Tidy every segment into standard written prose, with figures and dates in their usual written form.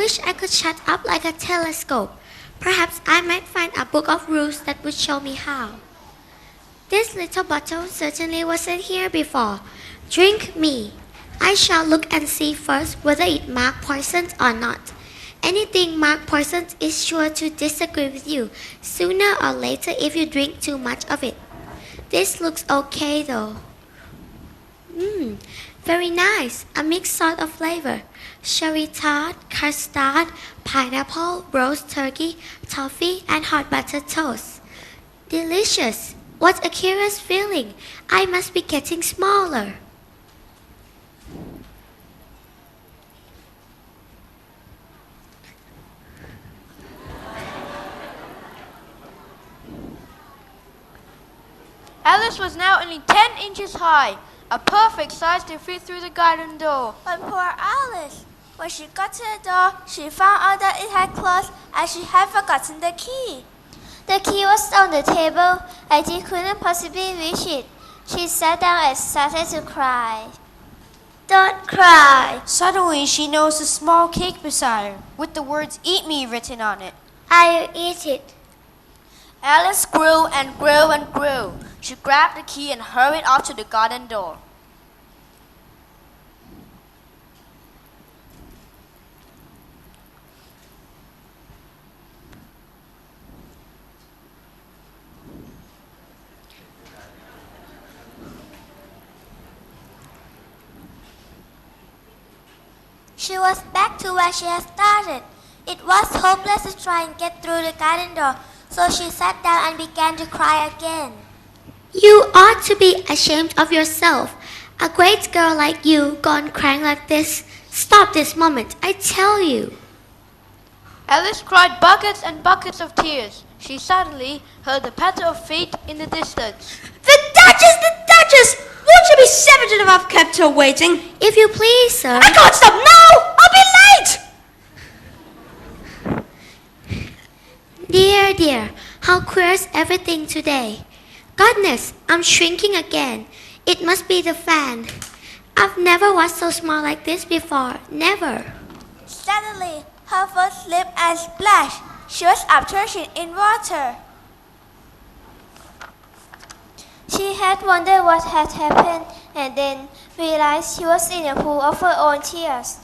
wish I could shut up like a telescope. Perhaps I might find a book of rules that would show me how. This little bottle certainly wasn't here before. Drink me. I shall look and see first whether it marked poisons or not. Anything marked poisons is sure to disagree with you sooner or later if you drink too much of it. This looks okay though. Very nice. A mixed sort of flavor. Cherry tart, custard, pineapple, roast turkey, toffee, and hot buttered toast. Delicious. What a curious feeling. I must be getting smaller. Alice was now only 10 inches high, a perfect size to fit through the garden door. But poor Alice! When she got to the door, she found out that it had closed and she had forgotten the key. The key was on the table and she couldn't possibly reach it. She sat down and started to cry. Don't cry. Suddenly she noticed a small cake beside her, with the words "Eat me" written on it. I'll eat it. Alice grew and grew and grew. She grabbed the key and hurried off to the garden door. She was back to where she had started. It was hopeless to try and get through the garden door, so she sat down and began to cry again. You ought to be ashamed of yourself. A great girl like you gone crying like this. Stop this moment, I tell you. Alice cried buckets and buckets of tears. She suddenly heard the patter of feet in the distance. The Duchess! The Duchess! Won't you be savage enough I've kept her waiting? If you please, sir. I can't stop now! I'll be late! Dear, dear, how queer's everything today. Goodness, I'm shrinking again. It must be the fan. I've never was so small like this before. Never. Suddenly, her foot slipped and splashed. She was up to her chin in water. She had wondered what had happened and then realized she was in a pool of her own tears.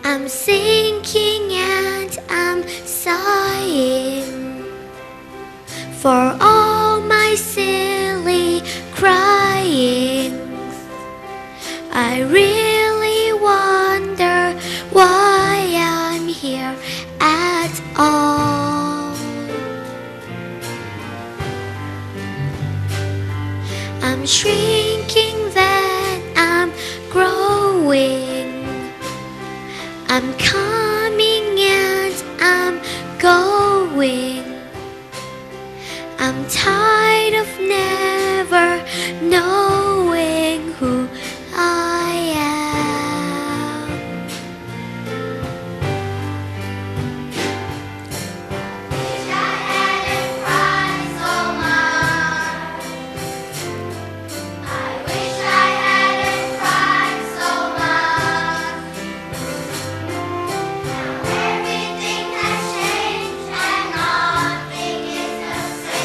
I'm sinking and I'm sighing for all my silly crying. I really wonder why I'm here at all. I'm shrinking, then I'm growing. I'm coming and I'm going. I'm tired of never knowing who I am. Wish I hadn't cried so much. I wish I hadn't cried so much. Now everything has changed and nothing is the same.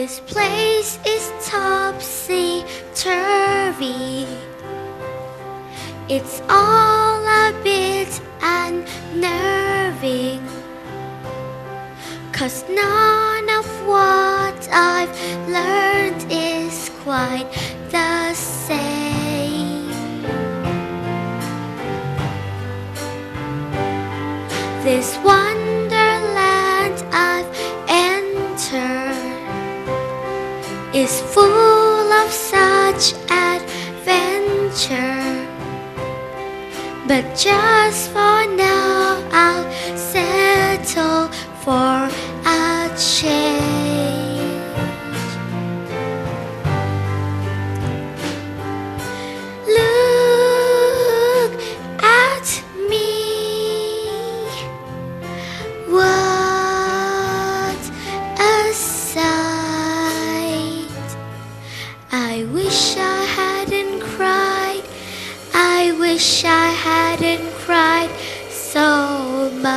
This place is topsy-turvy. It's all a bit unnerving, 'cause none of what I've learned is quite the same. This wonderland I've entered is full of such adventure, but just for now I'll settle for a change. Look at me, what a sight. I wish I hadn't cried, I wish I hadn't cried so much.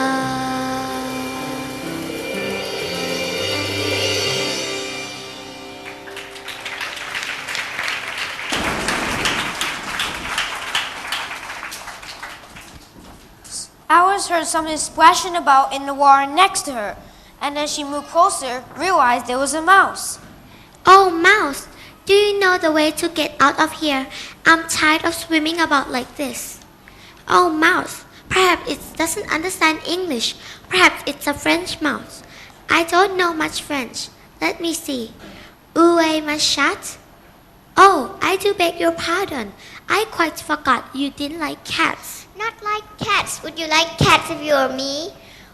Alice heard something splashing about in the water next to her, and as she moved closer, realized there was a mouse. Oh, Mouse, do you know the way to get out of here? I'm tired of swimming about like this. Oh, Mouse, perhaps it doesn't understand English. Perhaps it's a French mouse. I don't know much French. Let me see. Où est ma chatte? Oh, I do beg your pardon. I quite forgot you didn't like cats. Not like cats. Would you like cats if you were me?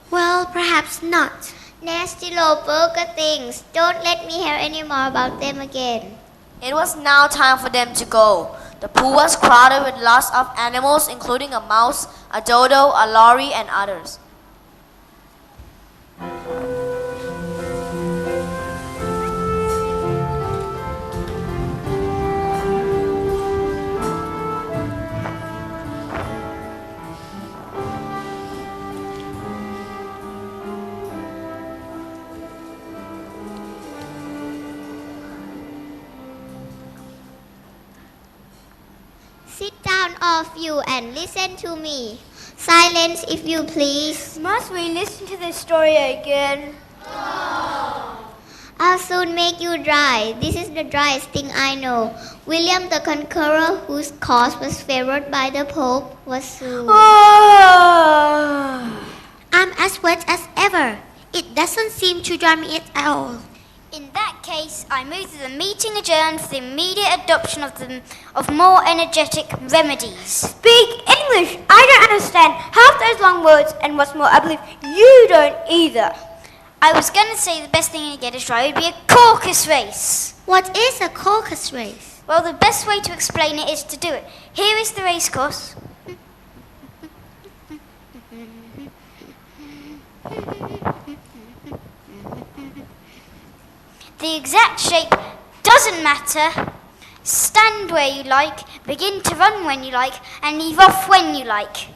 Well, perhaps not. Nasty little burger things. Don't let me hear any more about them again. It was now time for them to go. The pool was crowded with lots of animals, including a mouse, a dodo, a lorry, and others. Sit down, all of you, and listen to me. Silence, if you please. Must we listen to this story again? I'll soon make you dry. This is the driest thing I know. William the Conqueror, whose cause was favored by the Pope, was soon. I'm as wet as ever. It doesn't seem to dry me at all. In that case, I move that the meeting adjourned for the immediate adoption of more energetic remedies. Speak English! I don't understand half those long words, and what's more, I believe you don't either. I was going to say the best thing to get it right would be a caucus race. What is a caucus race? Well, the best way to explain it is to do it. Here is the race course. The exact shape doesn't matter. Stand where you like, begin to run when you like, and leave off when you like.